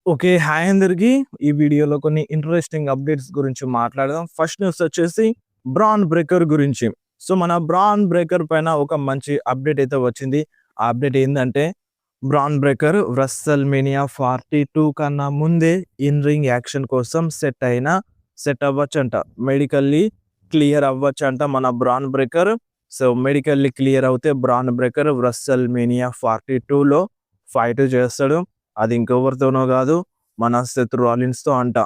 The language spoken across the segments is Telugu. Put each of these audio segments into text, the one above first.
ఓకే. హాయ్ అందరికి. ఈ వీడియోలో కొన్ని ఇంట్రెస్టింగ్ అప్డేట్స్ గురించి మాట్లాడదాం. ఫస్ట్ న్యూస్ వచ్చేసి బ్రాన్ బ్రేకర్ గురించి. సో, మన బ్రాన్ బ్రేకర్ పైన ఒక మంచి అప్డేట్ అయితే వచ్చింది. ఆ అప్డేట్ ఏందంటే బ్రాన్ బ్రేకర్ రెస్సల్ మేనియా 42 కన్నా ముందే ఇన్ రింగ్ యాక్షన్ కోసం సెట్ అవ్వచ్చంట. మెడికల్లీ క్లియర్ అవ్వచ్చంట మన bran breaker. So, medically clear అవుతే బ్రాన్ బ్రేకర్ రెస్సల్ మేనియా 42లో ఫైట్ చేస్తాడు. అది ఇంకెవరితోనో గాదు. మన సెత్ రాలిన్స్‌తో అంట.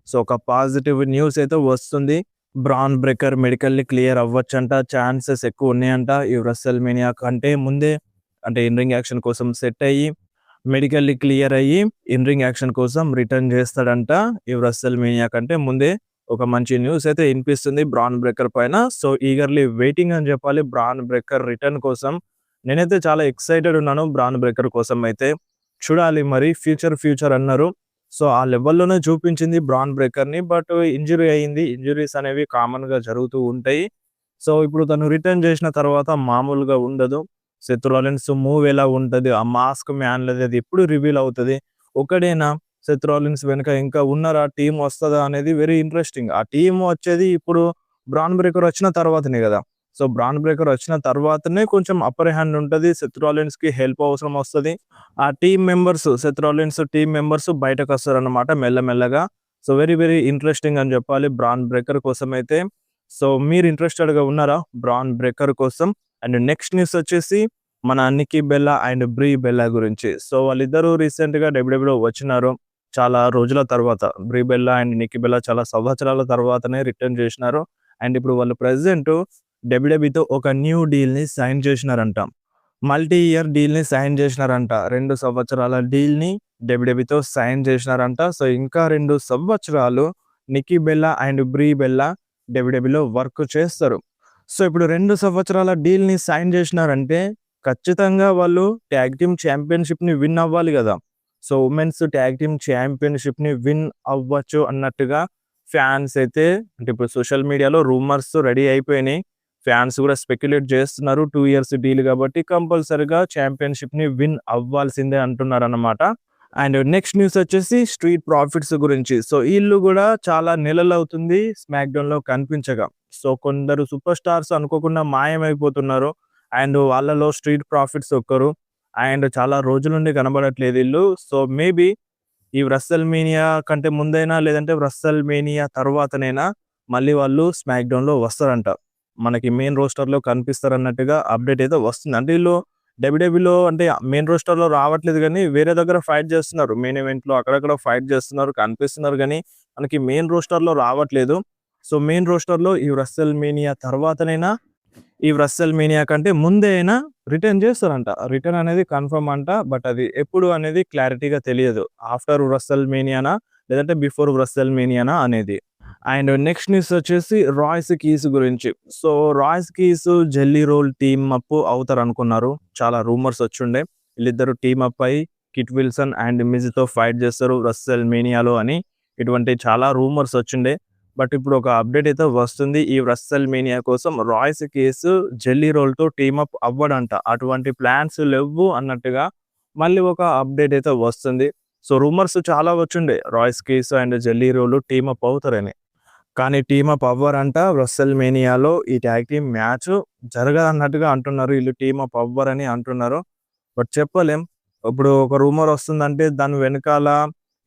సో, ఒక పాజిటివ్ న్యూస్ అయితే వస్తుంది. బ్రాన్ బ్రేకర్ మెడికల్లీ క్లియర్ అవ్వచ్చంట. ఛాన్సెస్ ఎక్కువున్నాయంట. ఈ రెస్సల్‌మేనియా కంటే ముందే అంటే ఇన్ రింగ్ యాక్షన్ కోసం సెట్ అయ్యి, మెడికల్లీ క్లియర్ అయ్యి, ఇన్ రింగ్ యాక్షన్ కోసం రిటర్న్ చేస్తాడంట. ఈ రెస్సల్‌మేనియా కంటే ముందే ఒక మంచి న్యూస్ అయితే ఇనిపిస్తుంది బ్రాన్ బ్రేకర్ పైన. సో, ఈగర్‌లీ వెయిటింగ్ అని చెప్పాలి బ్రాన్ బ్రేకర్ రిటర్న్ కోసం. నేనైతే చాలా ఎక్సైటెడ్ ఉన్నాను బ్రాన్ బ్రేకర్ కోసం అయితే. చూడాలి మరి ఫ్యూచర్ అన్నారు. సో, ఆ లెవెల్‌లోనే చూపించింది బ్రాన్ బ్రేకర్‌ని. బట్ ఇంజ్యూరీ అయింది. ఇంజ్యూరీస్ అనేవి కామన్‌గా జరుగుతూ ఉంటాయి. సో, ఇప్పుడు తను రిటర్న్ చేసిన తర్వాత మామూలుగా ఉండదు. సెత్ రాలిన్స్ మూవ్ ఎలా ఉంటది? ఆ మాస్క్ మ్యాన్‌లది అది ఎప్పుడు రివీల్ అవుతది? ఒక్కడేనా? సెత్ రాలిన్స్ వెనక ఇంకా ఉన్నారా? టీమ్ వస్తదా? అనేది వెరీ ఇంట్రెస్టింగ్. ఆ టీమ్ వచ్చేది ఇప్పుడు బ్రాన్ బ్రేకర్ వచ్చిన తర్వాతనే గదా! సో, బ్రాన్ బ్రేకర్ వచ్చిన తర్వాతనే కొంచెం అప్పర్ హ్యాండ్ ఉంటది. సెత్ రాలిన్స్‌కి హెల్ప్ అవసరం వస్తది. ఆ team members Seth Rollins team members బయటకొస్తారన్నమాట మెల్లమెల్లగా. సో, వెరీ ఇంట్రెస్టింగ్ అని జెప్పాలి బ్రాన్ బ్రేకర్ కోసమైతే. సో, మీరు ఇంట్రెస్టెడ్‌గా ఉన్నారా బ్రాన్ బ్రేకర్ కోసం? అండ్ నెక్స్ట్ న్యూస్ వచ్చేసి మన Nikki Bella and Brie Bella గురించి. సో, వాళ్ళిద్దరూ రీసెంట్‌గా డబ్ల్యూడబ్ల్యూలో వచ్చినారు. చాలా రోజుల తర్వాత. బ్రీ బెల్లా అండ్ నిక్కీ బెల్లా చాలా సంవత్సరాల తర్వాతనే రిటర్న్ జేసినారు. అండ్ ఇప్పుడు వాళ్ళు ప్రెజెంట్ డబ్ల్యూడబ్ల్యూతో ఒక న్యూ డీల్‌ని సైన్ చేసినారంట. మల్టీ ఇయర్ డీల్‌ని సైన్ జేసినారంట. 2 సంవత్సరాల డీల్‌ని డబ్ల్యూడబ్ల్యూతో సైన్ జేసినారంట. సో, ఇంకా 2 సంవత్సరాలు Nikki Bella and Brie Bella డబ్ల్యూడబ్ల్యూలో వర్క్ చేస్తారు. సో, ఇప్పుడు 2 సంవత్సరాల డీల్‌ని సైన్ జేసినారంటే ఖచ్చితంగా వాళ్ళు టాగ్ టీమ్ ఛాంపియన్‌షిప్‌ని విన్ అవ్వాలి గదా! సో, వుమెన్స్ టాగ్ టీమ్ ఛాంపియన్‌షిప్‌ని విన్ అవ్వచ్చు అన్నట్టుగా ఫ్యాన్స్ అయితే అంటే ఇప్పుడు సోషల్ మీడియాలో రూమర్స్ రెడీ అయిపోయినాయి. ఫ్యాన్స్ కూడా స్పెక్యులేట్ చేస్తున్నారు. 2 ఇయర్స్ డీల్ కాబట్టి కంపల్సరీగా ఛాంపియన్‌షిప్‌ని విన్ అవ్వాల్సిందే అంటున్నారన్నమాట. అండ్ నెక్స్ట్ న్యూస్ వచ్చేసి స్ట్రీట్ ప్రాఫిట్స్ గురించి. సో, ఈళ్ళు గూడా చాలా నెలలవుతుంది స్మాక్ డౌన్‌లో కనిపించగా. సో, కొందరు సూపర్ స్టార్స్ అనుకోకుండా మాయమైపోతున్నారు. అండ్ వాళ్ళలో స్ట్రీట్ ప్రాఫిట్స్ ఒకరు. అండ్ చాలా రోజుల నుండి కనబడట్లేదు ఈళ్ళు. సో, మేబీ ఈ రెస్సల్‌మేనియా కంటే ముందైనా లేదంటే రెస్సల్‌మేనియా తర్వాతనైనా మళ్ళీ వాళ్ళు స్మాక్ డౌన్‌లో వస్తారంట. మనకి మెయిన్ రోస్టర్‌లో కనిపిస్తారన్నట్టుగా అప్డేట్ అయితే వస్తుంది. అంటే ఈళ్ళు డబ్ల్యూడబ్ల్యూలో అంటే మెయిన్ రోస్టర్‌లో రావట్లేదు గానీ, వేరే దగ్గర ఫైట్ చేస్తున్నారు. మెయిన్ ఈవెంట్‌లో అక్కడక్కడ ఫైట్ చేస్తున్నారు, కనిపిస్తున్నారు గానీ, మనకి మెయిన్ రోస్టర్‌లో రావట్లేదు. సో, మెయిన్ రోస్టర్‌లో ఈ రెస్సల్‌మేనియా తర్వాతనైనా, ఈ రెస్సల్‌మేనియా కంటే ముందే అయినా రిటర్న్ చేస్తారంట. రిటర్న్ అనేది కన్ఫర్మ్ అంట. బట్ అది ఎప్పుడు అనేది క్లారిటీగా తెలియదు. ఆఫ్టర్ రెస్సల్‌మేనియానా? లేదంటే బిఫోర్ రెస్సల్‌మేనియానా అనేది. అండ్ నెక్స్ట్ న్యూస్ వచ్చేసి రాయ్స్ కీస్ గురించి. So, Royce Keys Jelly Roll team up అవుతారనుకున్నారు. చాలా రూమర్స్ వచ్చుండే. వీళ్ళిద్దరూ టీమ్ అప్ అయ్యి కిట్ విల్సన్ అండ్ మిజ్‌తో ఫైట్ చేస్తారు రెస్సల్ మేనియాలో అని. ఇటువంటి చాలా రూమర్స్ వచ్చుండే. బట్ ఇప్పుడు ఒక అప్డేట్ అయితే వస్తుంది. ఈ రెస్సల్ మేనియా కోసం రాయ్స్ కీస్ జెల్లీ రోల్‌తో టీమ్ అప్ అవ్వడంట. అటువంటి ప్లాన్స్ లెవ్వు అన్నట్టుగా మళ్ళీ ఒక అప్డేట్ అయితే వస్తుంది. సో, రూమర్స్ చాలా వచ్చుండే. Royce Keys and Jelly Roll team up అవుతారని. కానీ టీమ్ అప్ అవ్వరంట. రెస్సల్‌మేనియాలో ఈ టాగ్ టీమ్ మ్యాచ్ జరగదన్నట్టుగా అంటున్నారు. ఈళ్ళు టీమ్ అప్ అవ్వరని అంటున్నారు. బట్ చెప్పలేం. ఇప్పుడు ఒక రూమర్ వస్తుందంటే దాని వెనకాల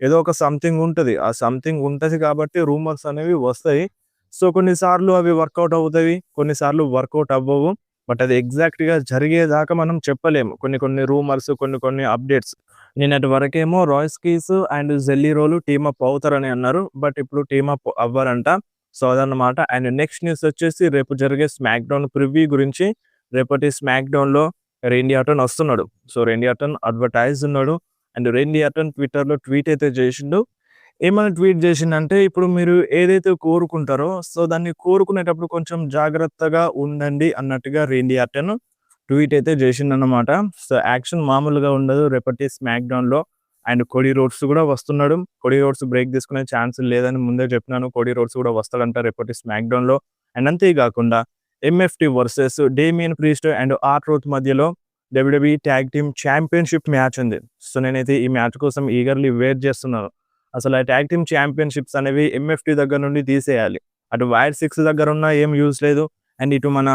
ఏదో ఒక సంథింగ్ ఉంటది. ఆ సంథింగ్ ఉంటది కాబట్టి రూమర్స్ అనేవి వస్తాయి. సో, కొన్నిసార్లు అవి వర్కౌట్ అవుతాయి. కొన్నిసార్లు వర్కౌట్ అవ్వవు. బట్ అది ఎగ్జాక్ట్‌గా జరిగేదాకా మనం చెప్పలేము. కొన్ని రూమర్స్, కొన్ని అప్డేట్స్. నిన్నటి వరకేమో Royce Keys and Jelly Roll team up అవుతారని అన్నారు. బట్ ఇప్పుడు టీమ్ అప్ అవ్వరంట. సో, అదన్నమాట. అండ్ నెక్స్ట్ న్యూస్ వచ్చేసి రేపు జరిగే స్మాక్ డౌన్ ప్రివ్యూ గురించి. రేపటి స్మాక్ డౌన్‌లో రేండీ ఆర్టన్ వస్తున్నాడు. సో, రేండీ ఆర్టన్ అడ్వర్టైజ్ ఉన్నాడు. అండ్ రేండీ ఆర్టన్ ట్విట్టర్‌లో ట్వీట్ అయితే చేసిండు. ఏమని ట్వీట్ చేసిండంటే, ఇప్పుడు మీరు ఏదైతే కోరుకుంటారో సో, దాన్ని కోరుకునేటప్పుడు కొంచెం జాగ్రత్తగా ఉండండి అన్నట్టుగా రేండీ ఆర్టన్ ట్వీట్ అయితే చేసిండన్నమాట. సో, యాక్షన్ మామూలుగా ఉండదు రేపటి స్మాక్ డౌన్‌లో. అండ్ కోడీ రోడ్స్ కూడా వస్తున్నాడు. కోడీ రోడ్స్ బ్రేక్ తీసుకునే ఛాన్స్ లేదని ముందే చెప్పినాను. కోడీ రోడ్స్ కూడా వస్తాడంట రేపటి స్మాక్ డౌన్‌లో. అండ్ అంతే కాకుండా MFT versus Damian Priest and R Truth మధ్యలో WWE tag team championship match ఉంది. సో, నేనైతే ఈ మ్యాచ్ కోసం ఈగర్‌లీ వెయిట్ చేస్తున్నాను. అసలు ఆ ట్యాగ్ టీమ్ ఛాంపియన్‌షిప్స్ అనేవి ఎంఎఫ్‌టీ దగ్గర నుండి తీసేయాలి. అటు వైర్ 6 దగ్గరున్నా ఏం యూజ్ లేదు. అండ్ ఇటు మన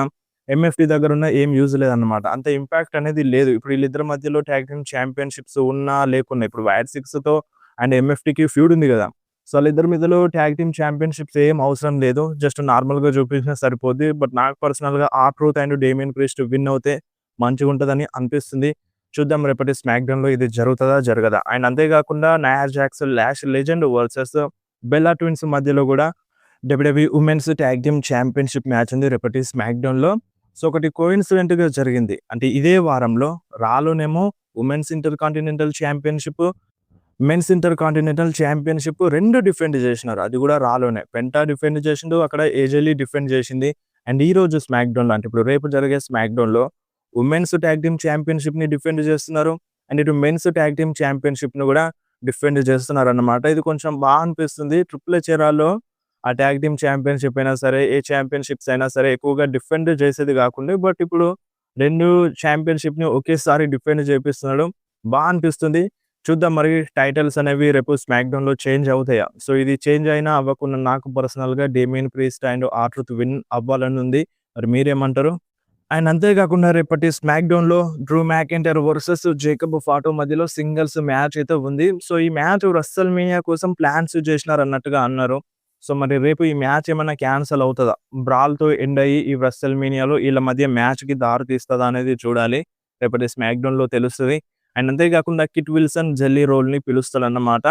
ఎంఎఫ్‌టీ దగ్గరున్నా ఏం యూజ్ లేదన్నమాట. అంత ఇంపాక్ట్ అనేది లేదు. ఇప్పుడు వీళ్ళిద్దరి మధ్యలో ట్యాగ్ టీమ్ ఛాంపియన్‌షిప్స్ ఉన్నా, లేకున్నా ఇప్పుడు వైర్ 6తో అండ్ ఎంఎఫ్‌టీకి ఫ్యూడ్ ఉంది గదా! సో, వాళ్ళిద్దరి మధ్యలో ట్యాగ్ టీమ్ ఛాంపియన్‌షిప్స్ ఏం అవసరం లేదు. జస్ట్ నార్మల్‌గా చూపించినా సరిపోద్ది. బట్ నాకు పర్సనల్‌గా are-truth and Damian priest win అవుతే మంచిగుంటదని అనిపిస్తుంది. చూద్దాం రేపటి స్మాక్‌డౌన్‌లో ఇది జరుగుతదా? జరగదా? అండ్ అంతేకాకుండా నయా jacks, lash legend versus Bella twins మధ్యలో గూడా WWE women's tag team championship match ఉంది రేపటి స్మాక్‌డౌన్‌లో. సో, ఒకటి కోయిన్సిడెంట్‌గా జరిగింది. అంటే ఇదే వారంలో రాలోనేమో women's intercontinental championship, men's intercontinental championship 2 defend చేసినారు. అది గూడా రాలోనే. పెంటా డిఫెండ్ చేసిండు. అక్కడ ఏజెలీ డిఫెండ్ చేసింది. అండ్ ఈరోజు స్మాక్‌డౌన్‌లో అంటే ఇప్పుడు రేపు జరిగే స్మాక్‌డౌన్‌లో ఉమెన్స్ ట్యాగ్ టీమ్ ఛాంపియన్‌షిప్‌ని డిఫెండ్ చేస్తున్నారు. అండ్ ఇటు మెన్స్ ట్యాగ్ టీమ్ ఛాంపియన్‌షిప్‌ని గూడా డిఫెండ్ చేస్తున్నారన్నమాట. ఇది కొంచెం అనిపిస్తుంది. ట్రిపుల్ హెచ్ ఎరాలో ఆ ట్యాగ్ టీమ్ ఛాంపియన్‌షిప్ అయినా సరే, ఏ ఛాంపియన్‌షిప్స్ అయినా సరే ఎక్కువగా డిఫెండ్ చేసేది గాకుండా బట్ ఇప్పుడు 2 ఛాంపియన్‌షిప్‌ని ఒకేసారి డిఫెండ్ చేపిస్తున్నాడు. అనిపిస్తుంది. చూద్దాం మరి టైటిల్స్ అనేవి రేపు స్మాక్‌డౌన్‌లో చేంజ్ అవుతాయా? సో, ఇది చేంజ్ అయినా అవ్వకుండా నాకు పర్సనల్‌గా Damian Priest and are-truth win అవ్వాలని ఉంది. మరి మీరేమంటారు? అండ్ అంతేకాకుండా రేపటి స్మాక్‌డౌన్‌లో డ్రూ మ్యాకింటైర్ వర్సెస్ జేకబ్ ఫాటో మధ్యలో సింగిల్స్ మ్యాచ్ అయితే ఉంది. సో, ఈ మ్యాచ్ రెస్సల్‌మేనియా కోసం ప్లాన్స్ చేసినారన్నట్టుగా అన్నారు. సో, మరి రేపు ఈ మ్యాచ్ ఏమన్నా క్యాన్సల్ అవుతదా? బ్రాల్‌తో ఎండ్ అయ్యి ఈ రెస్సల్‌మేనియాలో ఈళ్ళ మధ్య మ్యాచ్‌కి దారి తీస్తదా అనేది చూడాలి. రేపటి స్మాక్‌డౌన్‌లో తెలుస్తది. అండ్ అంతేకాకుండా కిట్ విల్సన్, జెల్లీ రోల్‌ని పిలుస్తాడన్నమాట.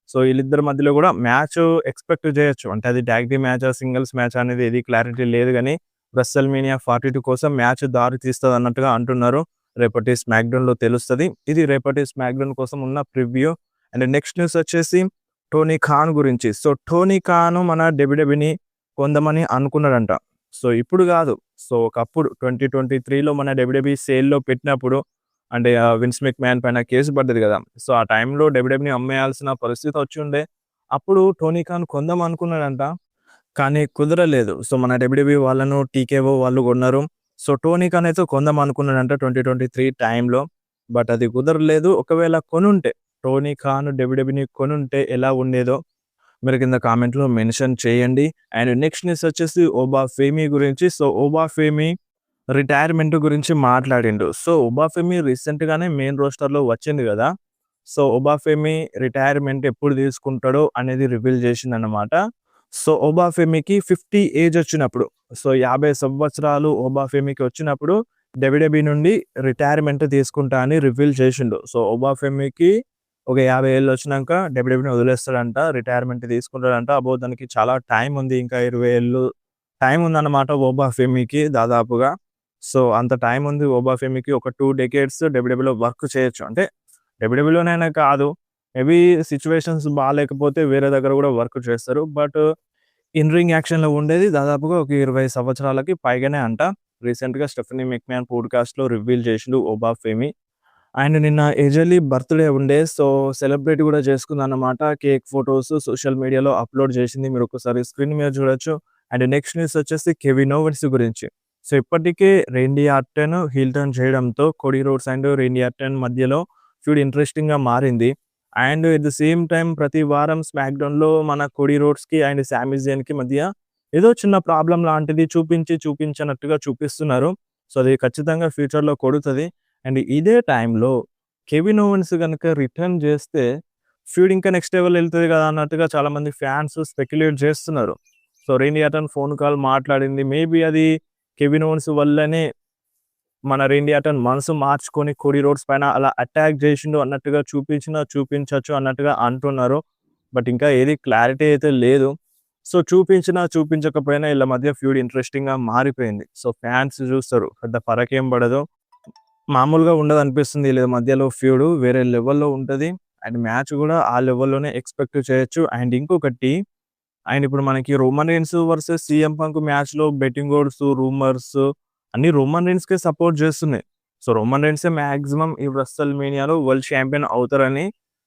సో, ఈళ్ళిద్దరి మధ్యలో గూడా మ్యాచ్ ఎక్స్‌పెక్ట్ చేయొచ్చు. అంటే అది ట్యాగ్ టీమ్ మ్యాచా? సింగిల్స్ మ్యాచా? అనేది ఏది క్లారిటీ లేదు గానీ రెస్సల్‌మేనియా 42 కోసం మ్యాచ్ దారి తీస్తదన్నట్టుగా అంటున్నారు. రేపటి స్మాక్‌డౌన్‌లో తెలుస్తది. ఇది రేపటి స్మాక్‌డౌన్ కోసం ఉన్న ప్రివ్యూ. అండ్ నెక్స్ట్ న్యూస్ వచ్చేసి టోనీ ఖాన్ గురించి. సో, టోనీ ఖాన్ మన డబ్ల్యూడబ్ల్యూఈని కొందామని అనుకున్నాడంట. సో, ఇప్పుడు గాదు. సో, ఒకప్పుడు 2023లో మన డబ్ల్యూడబ్ల్యూఈ సేల్‌లో పెట్టినప్పుడు అంటే విన్స్ మెక్‌మ్యాన్ పైన కేసు పడ్డది గదా! సో, ఆ టైంలో డబ్ల్యూడబ్ల్యూఈని అమ్మేయాల్సిన పరిస్థితి వచ్చుండే. అప్పుడు టోనీ ఖాన్ కొందాం అనుకున్నాడంట. కానీ కుదరలేదు. సో, మన డబ్ల్యూడబ్ల్యూఈ వాళ్ళను టీకేఓ వాళ్ళు కొన్నారు. సో, టోనీ ఖాన్ అయితే కొందాం అనుకున్నాడంట 2023 టైంలో. బట్ అది కుదరలేదు. ఒకవేళ కొనుంటే టోనీ ఖాన్ డబ్ల్యూడబ్ల్యూఈని కొనుంటే ఎలా ఉండేదో మీరు కింద కామెంట్‌లో మెన్షన్ చేయండి. అండ్ నెక్స్ట్ న్యూస్ వచ్చేసి ఓబా ఫేమీ గురించి. సో, ఓబా ఫేమీ రిటైర్మెంట్ గురించి మాట్లాడిండు. సో, ఓబా ఫేమీ రీసెంట్‌గానే మెయిన్ రోస్టర్‌లో వచ్చింది గదా! సో, ఓబా ఫేమీ రిటైర్మెంట్ ఎప్పుడు తీసుకుంటాడో అనేది రివీల్ చేసిందన్నమాట. సో, ఓబా ఫేమీకి 50 ఏజ్ వచ్చినప్పుడు, సో, 50 సంవత్సరాలు ఓబా ఫేమీకి వచ్చినప్పుడు డబ్ల్యూడబ్ల్యూఈ నుండి రిటైర్మెంట్ తీసుకుంటా అని రివీల్ చేసిండు. సో, ఓబా ఫేమీకి ఒక 50 ఏళ్ళు వచ్చినంక డబ్ల్యూడబ్ల్యూఈని వదిలేస్తాడంట. రిటైర్మెంట్ తీసుకుంటాడంట. అబ్బో! దానికి చాలా టైం ఉంది. ఇంకా 20 ఏళ్ళు టైం ఉందన్నమాట ఓబా ఫేమీకి దాదాపుగా. సో, అంత టైం ఉంది ఓబా ఫేమీకి. ఒక 2 డెకేడ్స్ డబ్ల్యూడబ్ల్యూఈలో వర్క్ చేయొచ్చు. అంటే డబ్ల్యూడబ్ల్యూలోనైనా కాదు. మేబీ సిట్యుయేషన్స్ బాలేకపోతే వేరే దగ్గర గూడా వర్క్ చేస్తారు. బట్ ఇన్ రింగ్ యాక్షన్‌లో ఉండేది దాదాపుగా ఒక 20 సంవత్సరాలకి పైగానే అంట. రీసెంట్‌గా స్టెఫనీ మెక్‌మ్యాన్ పోడ్‌కాస్ట్‌లో రివీల్ చేసిండు ఓబా ఫేమీ. అండ్ నిన్న ఎజలీ బర్త్‌డే ఉండే. సో, సెలబ్రేట్ గూడా చేసుకుందన్నమాట. కేక్ ఫోటోస్ సోషల్ మీడియాలో అప్‌లోడ్ చేసింది. మీరొకసారి స్క్రీన్ మీద చూడొచ్చు. అండ్ నెక్స్ట్ న్యూస్ వచ్చేసి కెవిన్ ఓవెన్స్ గురించి. సో, ఇప్పటికే రేండీ ఆర్టన్ హీల్ టర్న్ చేయడంతో కోడీ రోడ్స్ అండ్ రేండీ ఆర్టన్ మధ్యలో ఫ్యూడ్ ఇంట్రెస్టింగ్‌గా మారింది. And at the same time ప్రతి వారం స్మాక్‌డౌన్‌లో మన కోడీ రోడ్స్‌కి అండ్ సామీ జేన్‌కి మధ్య ఏదో చిన్న ప్రాబ్లమ్ లాంటిది చూపించనట్టుగా చూపిస్తున్నారు. సో, అది ఖచ్చితంగా ఫ్యూచర్‌లో కొడుతది. అండ్ ఇదే టైంలో కెవిన్ ఓవెన్స్ గనుక రిటర్న్ చేస్తే ఫ్యూడ్ ఇంకా నెక్స్ట్ లెవెల్ ఎళ్తది గదా! అన్నట్టుగా చాలామంది ఫ్యాన్స్ స్పెక్యులేట్ చేస్తున్నారు. సో, రేండీ ఆర్టన్ ఫోన్ కాల్ మాట్లాడింది. మేబీ అది కెవిన్ ఓవెన్స్ వల్లనే మన రేండీ ఆర్టన్ మనసు మార్చుకొని కోడీ రోడ్స్ పైన అలా అటాక్ చేసిండు అన్నట్టుగా చూపించొచ్చు అన్నట్టుగా అంటున్నారు. బట్ ఇంకా ఏది క్లారిటీ అయితే లేదు. సో, చూపించకపోయినా ఈళ్ళ మధ్య ఫ్యూడ్ ఇంట్రెస్టింగ్‌గా మారిపోయింది. సో, ఫ్యాన్స్ చూస్తారు. పెద్ద ఫరకేం పడదు. మామూలుగా ఉండదనిపిస్తుంది ఈళ్ళ మధ్యలో ఫ్యూడు. వేరే లెవెల్‌లో ఉంటది. అండ్ మ్యాచ్ గూడా ఆ లెవెల్‌లోనే ఎక్స్‌పెక్ట్ చేయొచ్చు. అండ్ ఇంకొకటి అండ్ ఇప్పుడు మనకి Roman Reigns versus CM Punk మ్యాచ్‌లో బెట్టింగ్ ఓడ్స్, రూమర్స్ అన్నీ రోమన్ రీన్స్‌కే సపోర్ట్ చేస్తున్నాయి. సో, రోమన్ రీన్సే మాక్సిమం ఈ రెస్సల్‌మేనియాలో వరల్డ్ ఛాంపియన్ అవుతారని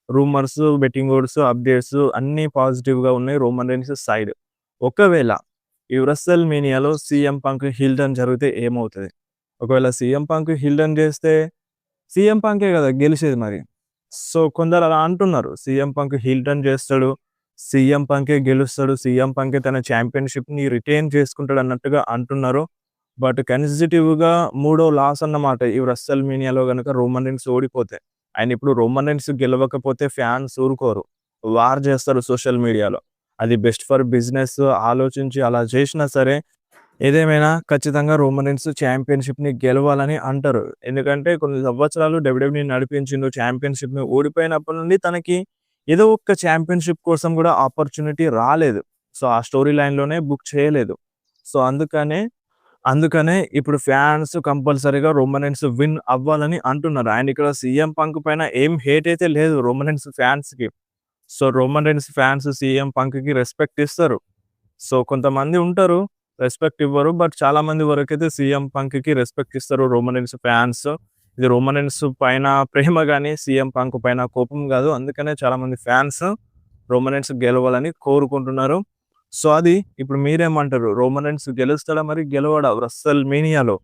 రూమర్స్, బెట్టింగ్ ఓడ్స్, అప్డేట్స్ అన్నీ పాజిటివ్‌గా ఉన్నాయి రోమన్ రీన్స్ సైడ్. ఒకవేళ ఈ రెస్సల్‌మేనియాలో సీఎం పంక్ హీల్ టర్న్ జరిగితే ఏమవుతది? ఒకవేళ సీఎం పంక్ హీల్ టర్న్ చేస్తే సీఎం పంకే కదా గెలిచేది మరి. సో, కొందరు అలా అంటున్నారు. సీఎం పంక్ హీల్ టర్న్ చేస్తాడు. సీఎం పంకే గెలుస్తాడు. సీఎం పంకే తన ఛాంపియన్‌షిప్‌ని రిటైన్ చేసుకుంటాడు అన్నట్టుగా అంటున్నారు. బట్ కన్సిక్యూటివ్‌గా మూడో లాస్ అన్నమాట. ఈ రెస్సల్‌మేనియాలో గనుక రోమన్ రీన్స్ ఓడిపోతే. అండ్ ఇప్పుడు రోమన్ రీన్స్ గెలవకపోతే ఫ్యాన్స్ ఊరుకోరు. వార్ చేస్తారు సోషల్ మీడియాలో. అది బెస్ట్ ఫర్ బిజినెస్ ఆలోచించి అలా చేసినా సరే, ఏదేమైనా ఖచ్చితంగా రోమన్ రీన్స్ ఛాంపియన్‌షిప్‌ని గెలవాలని అంటారు. ఎందుకంటే కొన్ని సంవత్సరాలు డబ్ల్యూడబ్ల్యూఈ నడిపించిండు. ఛాంపియన్‌షిప్‌ని ఓడిపోయినప్పటి నుండి తనకి ఏదో ఒక్క ఛాంపియన్‌షిప్ కోసం కూడా ఆపర్చునిటీ రాలేదు. సో, ఆ స్టోరీ లైన్‌లోనే బుక్ చేయలేదు. సో, అందుకనే ఇప్పుడు ఫ్యాన్స్ కంపల్సరీగా రోమన్ రీన్స్ విన్ అవ్వాలని అంటున్నారు. అండ్ ఇక్కడ సీఎం పంక్ పైన ఏం హేట్ అయితే లేదు రోమన్ రీన్స్ ఫ్యాన్స్‌కి. So, Roman Reigns fans CM పంక్‌కి రెస్పెక్ట్ ఇస్తారు. సో, కొంతమంది ఉంటారు రెస్పెక్ట్ ఇవ్వరు. బట్ చాలా మంది వరకైతే సీఎం పంక్‌కి రెస్పెక్ట్ ఇస్తారు రోమన్ రీన్స్ ఫ్యాన్స్. ఇది రోమన్ రీన్స్ పైన ప్రేమ గాని, సీఎం పంక్ పైన కోపం గాదు. అందుకనే చాలా మంది ఫ్యాన్స్ రోమన్ రీన్స్ గెలవాలని కోరుకుంటున్నారు. సో, అది ఇప్పుడు మీరేమంటారు? రోమన్ రీన్స్ గెలుస్తాడా మరి గెలవడా రెస్సల్‌మేనియాలో?